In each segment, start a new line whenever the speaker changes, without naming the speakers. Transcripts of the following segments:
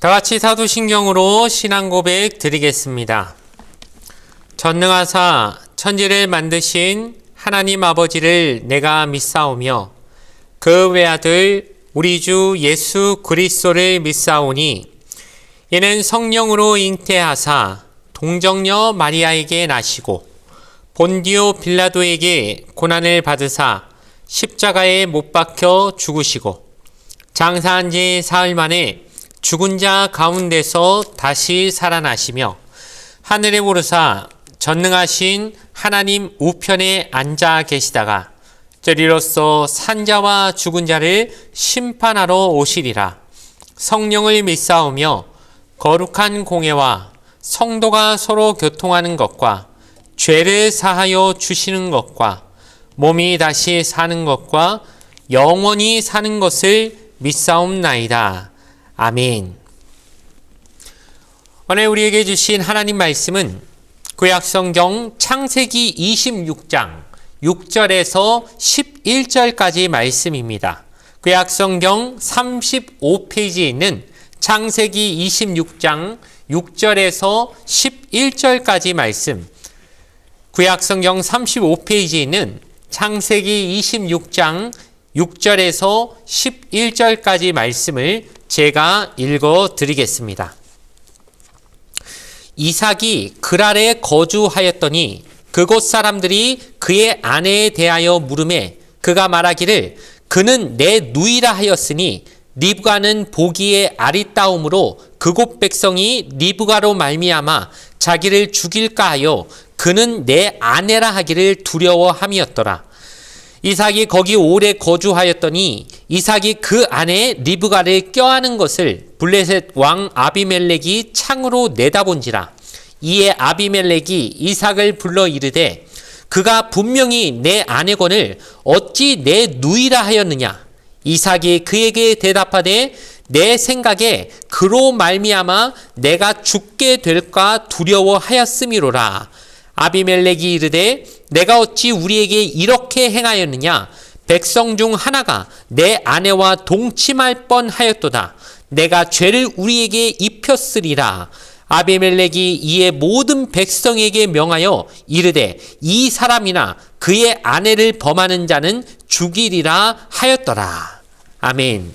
다 같이 사도신경으로 신앙 고백 드리겠습니다. 전능하사 천지를 만드신 하나님 아버지를 내가 믿사오며 그 외아들 우리 주 예수 그리스도를 믿사오니 이는 성령으로 잉태하사 동정녀 마리아에게 나시고 본디오 빌라도에게 고난을 받으사 십자가에 못 박혀 죽으시고 장사한 지 사흘 만에 죽은 자 가운데서 다시 살아나시며 하늘에 오르사 전능하신 하나님 우편에 앉아 계시다가 저리로서 산자와 죽은 자를 심판하러 오시리라. 성령을 믿사오며 거룩한 공예와 성도가 서로 교통하는 것과 죄를 사하여 주시는 것과 몸이 다시 사는 것과 영원히 사는 것을 믿사옵나이다. 아멘. 오늘 우리에게 주신 하나님 말씀은 구약성경 창세기 26장 6절에서 11절까지 말씀입니다. 구약성경 35페이지에 있는 창세기 26장 6절에서 11절까지 말씀, 구약성경 35페이지에 있는 창세기 26장 6절에서 11절까지 말씀을 제가 읽어 드리겠습니다. 이삭이 그랄에 거주하였더니 그곳 사람들이 그의 아내에 대하여 물으매 그가 말하기를 그는 내 누이라 하였으니 리브가는 보기에 아리따움으로 그곳 백성이 리브가로 말미암아 자기를 죽일까 하여 그는 내 아내라 하기를 두려워함이었더라. 이삭이 거기 오래 거주하였더니 이삭이 그 아내 리브가를 껴안은 것을 블레셋 왕 아비멜렉이 창으로 내다본지라. 이에 아비멜렉이 이삭을 불러 이르되 그가 분명히 내 아내거늘 어찌 내 누이라 하였느냐. 이삭이 그에게 대답하되 내 생각에 그로 말미암아 내가 죽게 될까 두려워하였음이로라. 아비멜렉이 이르되 내가 어찌 우리에게 이렇게 행하였느냐. 백성 중 하나가 내 아내와 동침할 뻔하였도다. 내가 죄를 우리에게 입혔으리라. 아비멜렉이 이에 모든 백성에게 명하여 이르되 이 사람이나 그의 아내를 범하는 자는 죽이리라 하였더라. 아멘.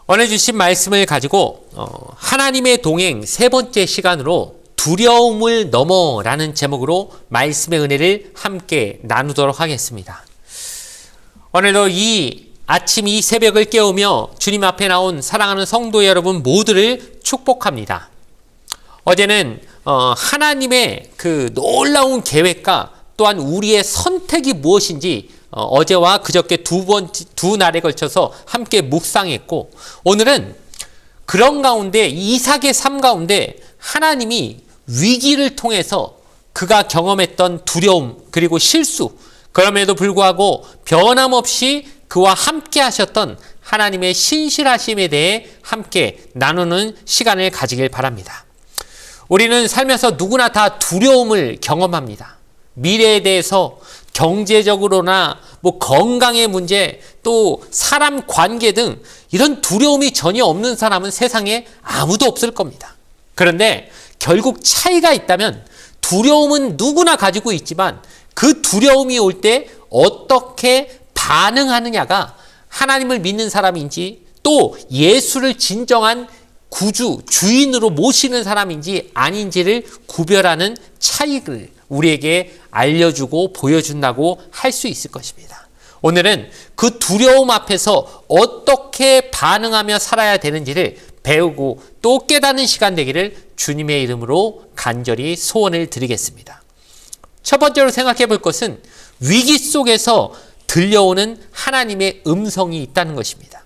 오늘 주신 말씀을 가지고 하나님의 동행 세 번째 시간으로 두려움을 넘어라는 제목으로 말씀의 은혜를 함께 나누도록 하겠습니다. 오늘도 이 아침 이 새벽을 깨우며 주님 앞에 나온 사랑하는 성도 여러분 모두를 축복합니다. 어제는 하나님의 그 놀라운 계획과 또한 우리의 선택이 무엇인지 어제와 그저께 두 날에 걸쳐서 함께 묵상했고, 오늘은 그런 가운데 이삭의 삶 가운데 하나님이 위기를 통해서 그가 경험했던 두려움 그리고 실수, 그럼에도 불구하고 변함없이 그와 함께 하셨던 하나님의 신실하심에 대해 함께 나누는 시간을 가지길 바랍니다. 우리는 살면서 누구나 다 두려움을 경험합니다. 미래에 대해서 경제적으로나 건강의 문제, 또 사람 관계 등 이런 두려움이 전혀 없는 사람은 세상에 아무도 없을 겁니다. 그런데 결국 차이가 있다면 두려움은 누구나 가지고 있지만 그 두려움이 올 때 어떻게 반응하느냐가 하나님을 믿는 사람인지 또 예수를 진정한 구주, 주인으로 모시는 사람인지 아닌지를 구별하는 차이를 우리에게 알려주고 보여준다고 할 수 있을 것입니다. 오늘은 그 두려움 앞에서 어떻게 반응하며 살아야 되는지를 배우고 또 깨닫는 시간 되기를 주님의 이름으로 간절히 소원을 드리겠습니다. 첫 번째로 생각해 볼 것은 위기 속에서 들려오는 하나님의 음성이 있다는 것입니다.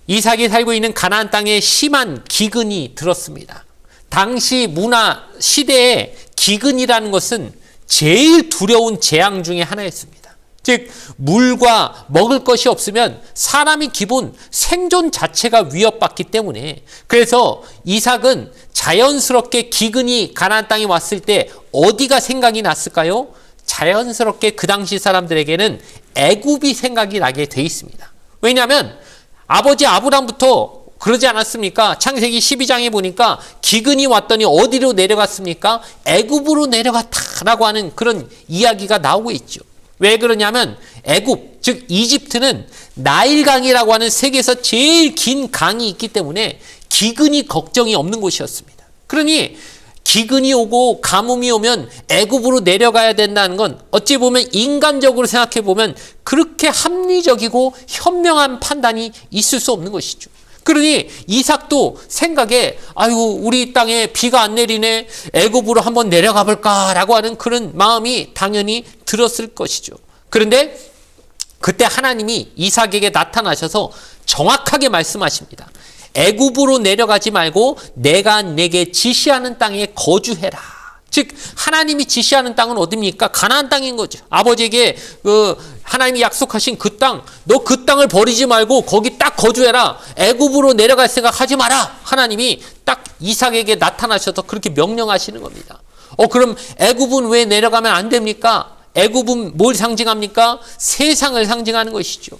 이삭이 살고 있는 가나안 땅에 심한 기근이 들었습니다. 당시 문화 시대에 기근이라는 것은 제일 두려운 재앙 중에 하나였습니다. 즉 물과 먹을 것이 없으면 사람이 기본 생존 자체가 위협받기 때문에, 그래서 이삭은 자연스럽게 기근이 가나안 땅에 왔을 때 어디가 생각이 났을까요? 자연스럽게 그 당시 사람들에게는 애굽이 생각이 나게 돼 있습니다. 왜냐하면 아버지 아브람부터 그러지 않았습니까? 창세기 12장에 보니까 기근이 왔더니 어디로 내려갔습니까? 애굽으로 내려갔다라고 하는 그런 이야기가 나오고 있죠. 왜 그러냐면 애굽, 즉 이집트는 나일강이라고 하는 세계에서 제일 긴 강이 있기 때문에 기근이 걱정이 없는 곳이었습니다. 그러니 기근이 오고 가뭄이 오면 애굽으로 내려가야 된다는 건 어찌 보면 인간적으로 생각해 보면 그렇게 합리적이고 현명한 판단이 있을 수 없는 것이죠. 그러니 이삭도 생각에 아유 우리 땅에 비가 안 내리네, 애굽으로 한번 내려가 볼까라고 하는 그런 마음이 당연히 들었을 것이죠. 그런데 그때 하나님이 이삭에게 나타나셔서 정확하게 말씀하십니다. 애굽으로 내려가지 말고 내가 내게 지시하는 땅에 거주해라. 즉 하나님이 지시하는 땅은 어디입니까? 가나안 땅인 거죠. 아버지에게 하나님이 약속하신 그 땅, 너 그 땅을 버리지 말고 거기 딱 거주해라. 애굽으로 내려갈 생각 하지 마라. 하나님이 딱 이삭에게 나타나셔서 그렇게 명령하시는 겁니다. 그럼 애굽은 왜 내려가면 안 됩니까? 애굽은 뭘 상징합니까? 세상을 상징하는 것이죠.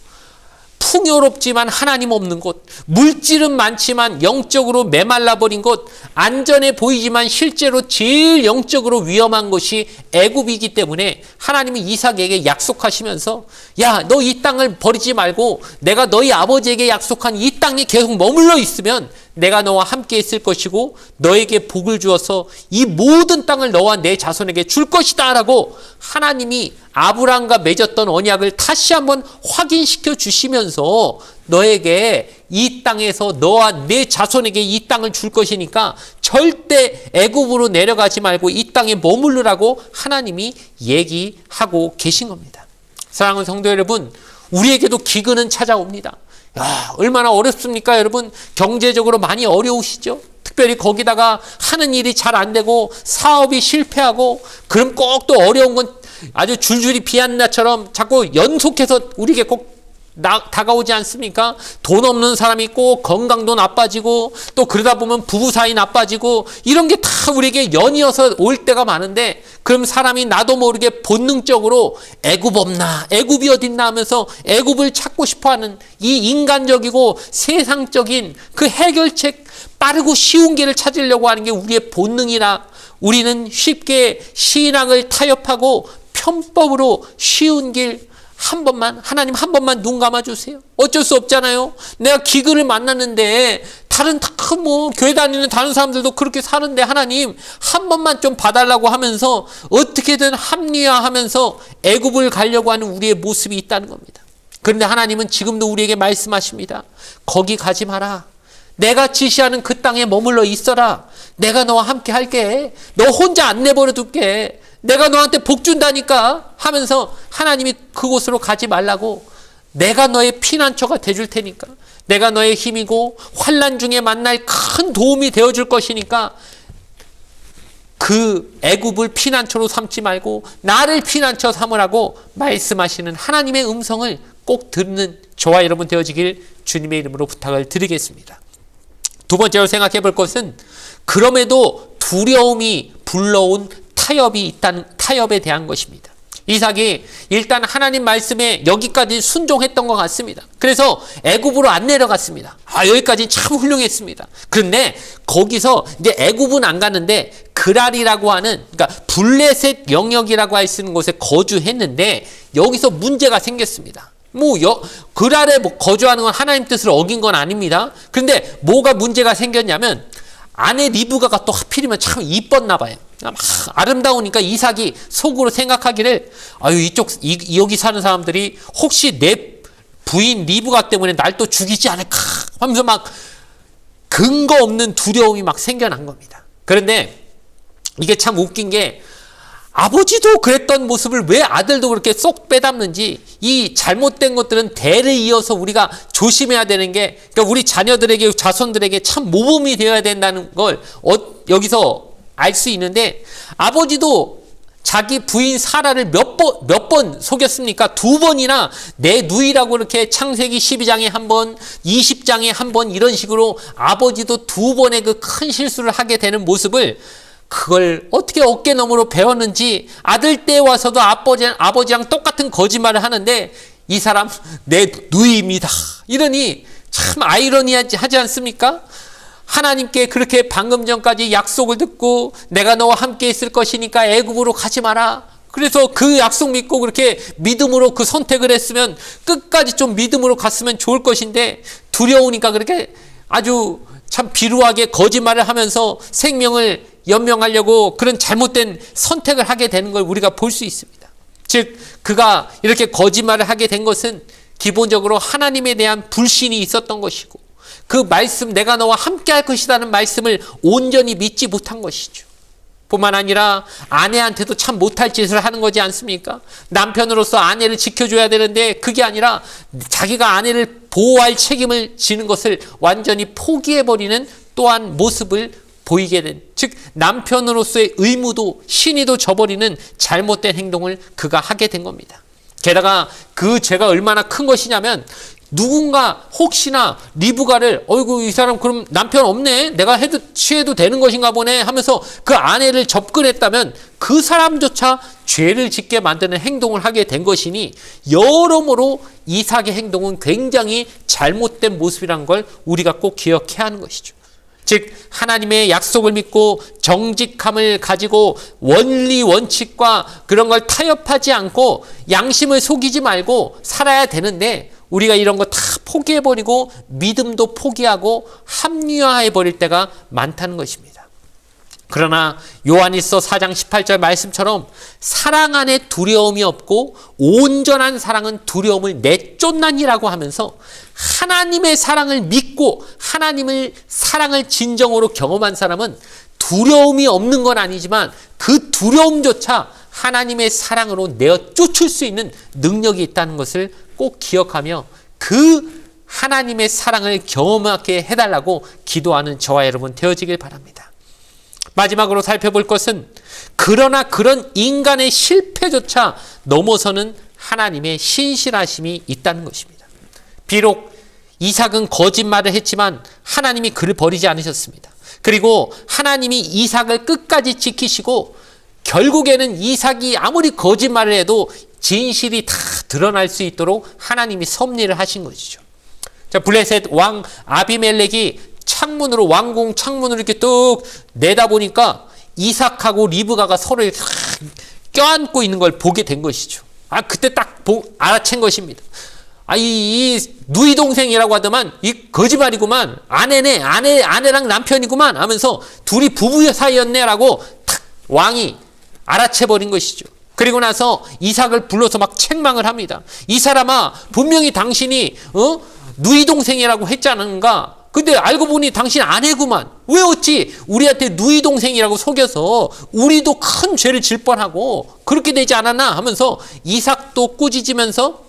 풍요롭지만 하나님 없는 곳, 물질은 많지만 영적으로 메말라버린 곳, 안전해 보이지만 실제로 제일 영적으로 위험한 곳이 애굽이기 때문에 하나님이 이삭에게 약속하시면서 야, 너 이 땅을 버리지 말고 내가 너희 아버지에게 약속한 이 땅에 계속 머물러 있으면 내가 너와 함께 있을 것이고 너에게 복을 주어서 이 모든 땅을 너와 내 자손에게 줄 것이다 라고 하나님이 아브라함과 맺었던 언약을 다시 한번 확인시켜 주시면서 너에게 이 땅에서 너와 내 자손에게 이 땅을 줄 것이니까 절대 애굽으로 내려가지 말고 이 땅에 머무르라고 하나님이 얘기하고 계신 겁니다. 사랑하는 성도 여러분, 우리에게도 기근은 찾아옵니다. 야, 얼마나 어렵습니까, 여러분? 경제적으로 많이 어려우시죠? 특별히 거기다가 하는 일이 잘 안 되고 사업이 실패하고 그럼 꼭 또 어려운 건 아주 줄줄이 비한나처럼 자꾸 연속해서 우리에게 꼭 다가오지 않습니까? 돈 없는 사람이 꼭 건강도 나빠지고 또 그러다 보면 부부 사이 나빠지고 이런 게 다 우리에게 연이어서 올 때가 많은데 그럼 사람이 나도 모르게 본능적으로 애굽 없나? 애굽이 어딨나 하면서 애굽을 찾고 싶어하는 이 인간적이고 세상적인 그 해결책 빠르고 쉬운 길을 찾으려고 하는 게 우리의 본능이라 우리는 쉽게 신앙을 타협하고 편법으로 쉬운 길 하나님 한 번만 눈 감아주세요. 어쩔 수 없잖아요. 내가 기근을 만났는데 다른 교회 다니는 다른 사람들도 그렇게 사는데 하나님 한 번만 좀 봐달라고 하면서 어떻게든 합리화하면서 애굽을 가려고 하는 우리의 모습이 있다는 겁니다. 그런데 하나님은 지금도 우리에게 말씀하십니다. 거기 가지 마라. 내가 지시하는 그 땅에 머물러 있어라. 내가 너와 함께 할게. 너 혼자 안 내버려 둘게. 내가 너한테 복 준다니까 하면서 하나님이 그곳으로 가지 말라고 내가 너의 피난처가 돼줄 테니까 내가 너의 힘이고 환난 중에 만날 큰 도움이 되어줄 것이니까 그 애굽을 피난처로 삼지 말고 나를 피난처 삼으라고 말씀하시는 하나님의 음성을 꼭 듣는 저와 여러분 되어지길 주님의 이름으로 부탁을 드리겠습니다. 두 번째로 생각해 볼 것은 그럼에도 두려움이 불러온 타협에 대한 것입니다. 이삭이 일단 하나님 말씀에 여기까지 순종했던 것 같습니다. 그래서 애굽으로 안 내려갔습니다. 여기까지 참 훌륭했습니다. 그런데 거기서 이제 애굽은 안 가는데 그랄이라고 하는 그러니까 블레셋 영역이라고 할 수 있는 곳에 거주했는데 여기서 문제가 생겼습니다. 그랄에 거주하는 건 하나님 뜻을 어긴 건 아닙니다. 그런데 뭐가 문제가 생겼냐면 아내 리브가가 또 하필이면 참 이뻤나 봐요. 아름다우니까 이삭이 속으로 생각하기를 여기 사는 사람들이 혹시 내 부인 리브가 때문에 날 또 죽이지 않을까 하면서 막 근거 없는 두려움이 막 생겨난 겁니다. 그런데 이게 참 웃긴 게 아버지도 그랬던 모습을 왜 아들도 그렇게 쏙 빼닮는지 이 잘못된 것들은 대를 이어서 우리가 조심해야 되는 게 그러니까 우리 자녀들에게 자손들에게 참 모범이 되어야 된다는 걸 여기서 알 수 있는데 아버지도 자기 부인 사라를 몇 번 속였습니까? 2번이나 내 누이라고 이렇게 창세기 12장에 한 번, 20장에 한 번 이런 식으로 아버지도 2번의 그 큰 실수를 하게 되는 모습을 그걸 어떻게 어깨너머로 배웠는지 아들 때 와서도 아버지랑 똑같은 거짓말을 하는데 이 사람 내 누이입니다. 이러니 참 아이러니하지 않습니까? 하나님께 그렇게 방금 전까지 약속을 듣고 내가 너와 함께 있을 것이니까 애굽으로 가지 마라. 그래서 그 약속 믿고 그렇게 믿음으로 그 선택을 했으면 끝까지 좀 믿음으로 갔으면 좋을 것인데 두려우니까 그렇게 아주 참 비루하게 거짓말을 하면서 생명을 연명하려고 그런 잘못된 선택을 하게 되는 걸 우리가 볼 수 있습니다. 즉 그가 이렇게 거짓말을 하게 된 것은 기본적으로 하나님에 대한 불신이 있었던 것이고 그 말씀 내가 너와 함께 할 것이라는 말씀을 온전히 믿지 못한 것이죠. 뿐만 아니라 아내한테도 참 못할 짓을 하는 거지 않습니까? 남편으로서 아내를 지켜줘야 되는데 그게 아니라 자기가 아내를 보호할 책임을 지는 것을 완전히 포기해버리는 또한 모습을 보이게 된, 즉 남편으로서의 의무도 신의도 저버리는 잘못된 행동을 그가 하게 된 겁니다. 게다가 그 죄가 얼마나 큰 것이냐면 누군가 혹시나 리브가를 어이구 이 사람 그럼 남편 없네 내가 취해도 되는 것인가 보네 하면서 그 아내를 접근했다면 그 사람조차 죄를 짓게 만드는 행동을 하게 된 것이니 여러모로 이삭의 행동은 굉장히 잘못된 모습이란 걸 우리가 꼭 기억해야 하는 것이죠. 즉 하나님의 약속을 믿고 정직함을 가지고 원리 원칙과 그런 걸 타협하지 않고 양심을 속이지 말고 살아야 되는데 우리가 이런 거 다 포기해버리고 믿음도 포기하고 합리화해버릴 때가 많다는 것입니다. 그러나 요한일서 4장 18절 말씀처럼 사랑 안에 두려움이 없고 온전한 사랑은 두려움을 내쫓나니라고 하면서 하나님의 사랑을 믿고 하나님의 사랑을 진정으로 경험한 사람은 두려움이 없는 건 아니지만 그 두려움조차 하나님의 사랑으로 내어 쫓을 수 있는 능력이 있다는 것을 꼭 기억하며 그 하나님의 사랑을 경험하게 해달라고 기도하는 저와 여러분 되어지길 바랍니다. 마지막으로 살펴볼 것은 그러나 그런 인간의 실패조차 넘어서는 하나님의 신실하심이 있다는 것입니다. 비록 이삭은 거짓말을 했지만 하나님이 그를 버리지 않으셨습니다. 그리고 하나님이 이삭을 끝까지 지키시고 결국에는 이삭이 아무리 거짓말을 해도 진실이 다 드러날 수 있도록 하나님이 섭리를 하신 것이죠. 자, 블레셋 왕 아비멜렉이 창문으로 왕궁 창문으로 이렇게 뚝 내다보니까 이삭하고 리브가가 서로 껴안고 있는 걸 보게 된 것이죠. 그때 딱 알아챈 것입니다. 이 누이 동생이라고 하더만 이 거짓말이구만. 아내랑 남편이구만 하면서 둘이 부부 사이였네라고 탁 왕이 알아채버린 것이죠. 그리고 나서 이삭을 불러서 막 책망을 합니다. 이 사람아 분명히 당신이 누이 동생이라고 했지 않은가? 근데 알고 보니 당신 아내구만. 왜 어찌 우리한테 누이 동생이라고 속여서 우리도 큰 죄를 질 뻔하고 그렇게 되지 않았나 하면서 이삭도 꾸짖으면서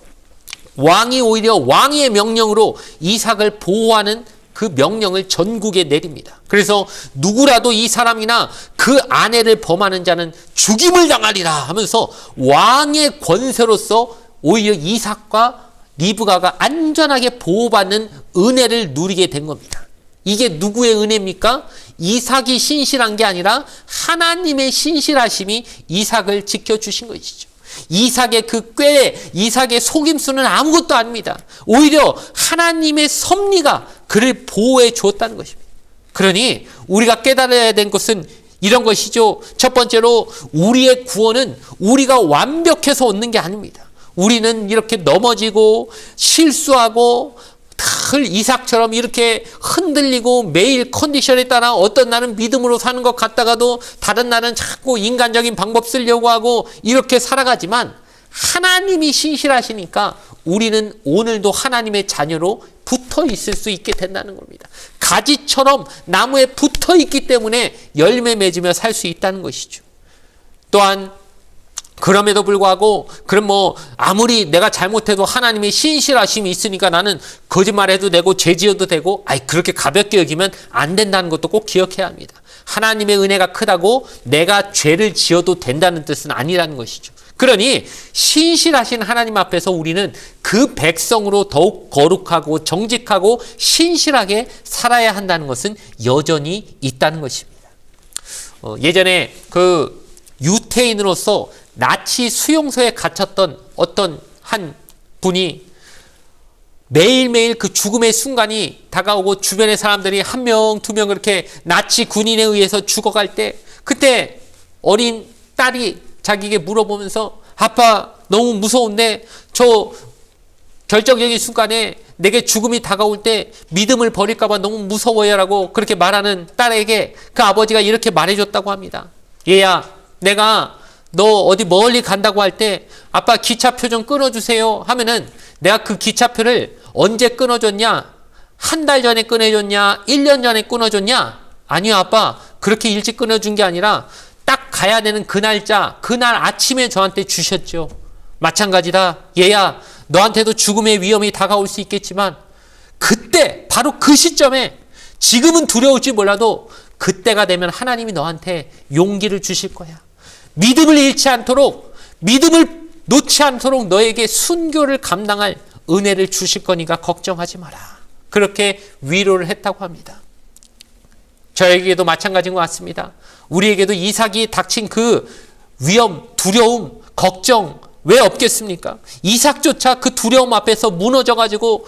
왕이 오히려 왕의 명령으로 이삭을 보호하는 그 명령을 전국에 내립니다. 그래서 누구라도 이 사람이나 그 아내를 범하는 자는 죽임을 당하리라 하면서 왕의 권세로서 오히려 이삭과 리브가가 안전하게 보호받는 은혜를 누리게 된 겁니다. 이게 누구의 은혜입니까? 이삭이 신실한 게 아니라 하나님의 신실하심이 이삭을 지켜주신 것이죠. 이삭의 그 꾀, 이삭의 속임수는 아무것도 아닙니다. 오히려 하나님의 섭리가 그를 보호해 주었다는 것입니다. 그러니 우리가 깨달아야 된 것은 이런 것이죠. 첫 번째로 우리의 구원은 우리가 완벽해서 얻는 게 아닙니다. 우리는 이렇게 넘어지고 실수하고 늘 이삭처럼 이렇게 흔들리고 매일 컨디션에 따라 어떤 날은 믿음으로 사는 것 같다가도 다른 날은 자꾸 인간적인 방법 쓰려고 하고 이렇게 살아가지만 하나님이 신실하시니까 우리는 오늘도 하나님의 자녀로 붙어 있을 수 있게 된다는 겁니다. 가지처럼 나무에 붙어 있기 때문에 열매 맺으며 살 수 있다는 것이죠. 또한 그럼에도 불구하고 그럼 아무리 내가 잘못해도 하나님의 신실하심이 있으니까 나는 거짓말해도 되고 죄지어도 되고 그렇게 가볍게 여기면 안 된다는 것도 꼭 기억해야 합니다. 하나님의 은혜가 크다고 내가 죄를 지어도 된다는 뜻은 아니라는 것이죠. 그러니 신실하신 하나님 앞에서 우리는 그 백성으로 더욱 거룩하고 정직하고 신실하게 살아야 한다는 것은 여전히 있다는 것입니다. 예전에 그 유태인으로서 나치 수용소에 갇혔던 어떤 한 분이 매일매일 그 죽음의 순간이 다가오고 주변의 사람들이 한 명, 두 명 그렇게 나치 군인에 의해서 죽어갈 때 그때 어린 딸이 자기에게 물어보면서 아빠 너무 무서운데 저 결정적인 순간에 내게 죽음이 다가올 때 믿음을 버릴까 봐 너무 무서워요 라고 그렇게 말하는 딸에게 그 아버지가 이렇게 말해줬다고 합니다. 얘야, 내가 너 어디 멀리 간다고 할 때 아빠 기차표 좀 끊어주세요 하면은 내가 그 기차표를 언제 끊어줬냐? 한 달 전에 끊어줬냐? 1년 전에 끊어줬냐? 아니요 아빠, 그렇게 일찍 끊어준 게 아니라 딱 가야 되는 그 날짜, 그날 아침에 저한테 주셨죠. 마찬가지다. 얘야, 너한테도 죽음의 위험이 다가올 수 있겠지만 그때 바로 그 시점에 지금은 두려울지 몰라도 그때가 되면 하나님이 너한테 용기를 주실 거야. 믿음을 잃지 않도록, 믿음을 놓지 않도록 너에게 순교를 감당할 은혜를 주실 거니까 걱정하지 마라. 그렇게 위로를 했다고 합니다. 저에게도 마찬가지인 것 같습니다. 우리에게도 이삭이 닥친 그 위험, 두려움, 걱정 왜 없겠습니까? 이삭조차 그 두려움 앞에서 무너져가지고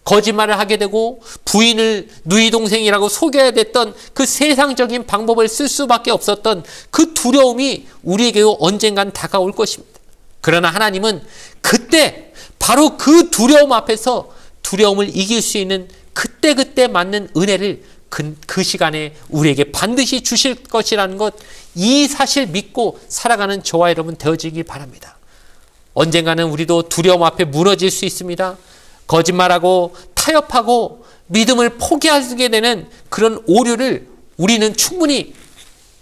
거짓말을 하게 되고 부인을 누이 동생이라고 속여야 됐던 그 세상적인 방법을 쓸 수밖에 없었던 그 두려움이 우리에게도 언젠간 다가올 것입니다. 그러나 하나님은 그때 바로 그 두려움 앞에서 두려움을 이길 수 있는 그때 맞는 은혜를 그 시간에 우리에게 반드시 주실 것이라는 것, 이 사실 믿고 살아가는 저와 여러분 되어지길 바랍니다. 언젠가는 우리도 두려움 앞에 무너질 수 있습니다. 거짓말하고 타협하고 믿음을 포기하게 되는 그런 오류를 우리는 충분히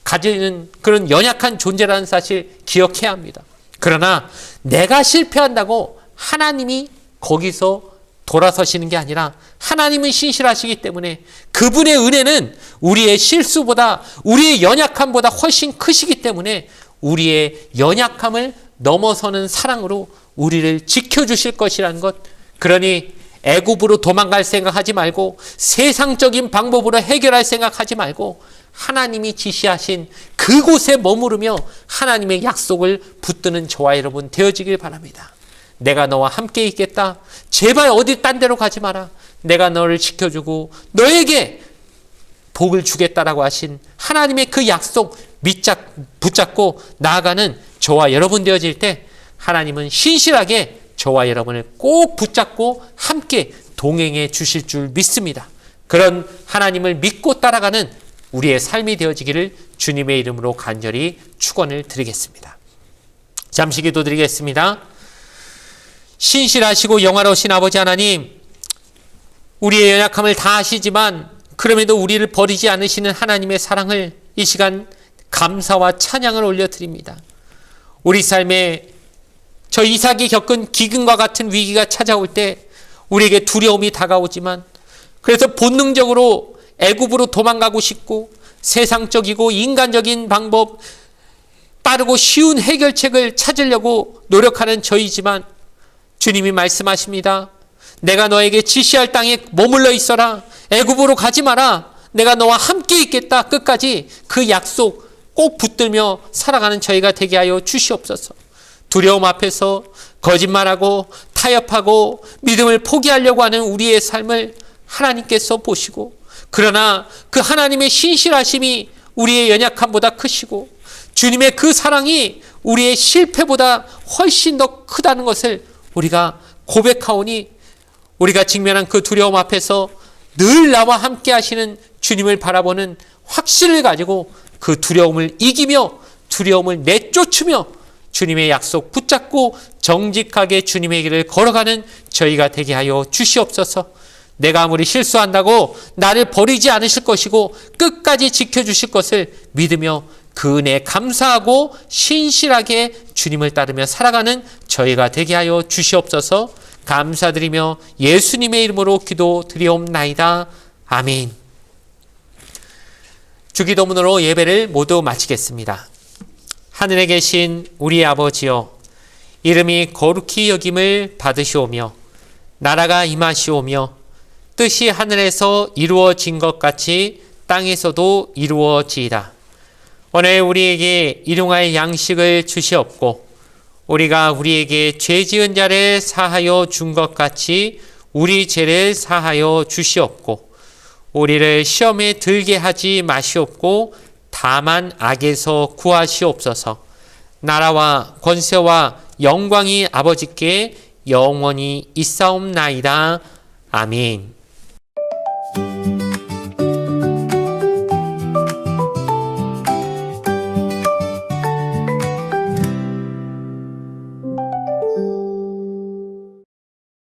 가지는 그런 연약한 존재라는 사실 기억해야 합니다. 그러나 내가 실패한다고 하나님이 거기서 돌아서시는 게 아니라 하나님은 신실하시기 때문에 그분의 은혜는 우리의 실수보다, 우리의 연약함보다 훨씬 크시기 때문에 우리의 연약함을 넘어서는 사랑으로 우리를 지켜주실 것이라는 것. 그러니 애굽으로 도망갈 생각하지 말고 세상적인 방법으로 해결할 생각하지 말고 하나님이 지시하신 그곳에 머무르며 하나님의 약속을 붙드는 저와 여러분 되어지길 바랍니다. 내가 너와 함께 있겠다. 제발 어디 딴 데로 가지 마라. 내가 너를 지켜주고 너에게 복을 주겠다라고 하신 하나님의 그 약속 붙잡고 나아가는 저와 여러분 되어질 때 하나님은 신실하게 저와 여러분을 꼭 붙잡고 함께 동행해 주실 줄 믿습니다. 그런 하나님을 믿고 따라가는 우리의 삶이 되어지기를 주님의 이름으로 간절히 축원을 드리겠습니다. 잠시 기도드리겠습니다. 신실하시고 영화로우신 아버지 하나님, 우리의 연약함을 다 아시지만 그럼에도 우리를 버리지 않으시는 하나님의 사랑을 이 시간 감사와 찬양을 올려드립니다. 우리 삶에 저 이삭이 겪은 기근과 같은 위기가 찾아올 때 우리에게 두려움이 다가오지만 그래서 본능적으로 애굽으로 도망가고 싶고 세상적이고 인간적인 방법, 빠르고 쉬운 해결책을 찾으려고 노력하는 저희지만 주님이 말씀하십니다. 내가 너에게 지시할 땅에 머물러 있어라. 애굽으로 가지 마라. 내가 너와 함께 있겠다. 끝까지 그 약속 꼭 붙들며 살아가는 저희가 되게 하여 주시옵소서. 두려움 앞에서 거짓말하고 타협하고 믿음을 포기하려고 하는 우리의 삶을 하나님께서 보시고, 그러나 그 하나님의 신실하심이 우리의 연약함보다 크시고 주님의 그 사랑이 우리의 실패보다 훨씬 더 크다는 것을 우리가 고백하오니, 우리가 직면한 그 두려움 앞에서 늘 나와 함께 하시는 주님을 바라보는 확신을 가지고 그 두려움을 이기며 두려움을 내쫓으며 주님의 약속 붙잡고 정직하게 주님의 길을 걸어가는 저희가 되게 하여 주시옵소서. 내가 아무리 실수한다고 나를 버리지 않으실 것이고 끝까지 지켜주실 것을 믿으며 그 은혜에 감사하고 신실하게 주님을 따르며 살아가는 저희가 되게 하여 주시옵소서. 감사드리며 예수님의 이름으로 기도드리옵나이다. 아멘. 주기도문으로 예배를 모두 마치겠습니다. 하늘에 계신 우리 아버지여, 이름이 거룩히 여김을 받으시오며 나라가 임하시오며 뜻이 하늘에서 이루어진 것 같이 땅에서도 이루어지이다. 오늘 우리에게 일용할 양식을 주시옵고 우리가 우리에게 죄 지은 자를 사하여 준 것 같이 우리 죄를 사하여 주시옵고 우리를 시험에 들게 하지 마시옵고 다만 악에서 구하시옵소서. 나라와 권세와 영광이 아버지께 영원히 있사옵나이다. 아멘.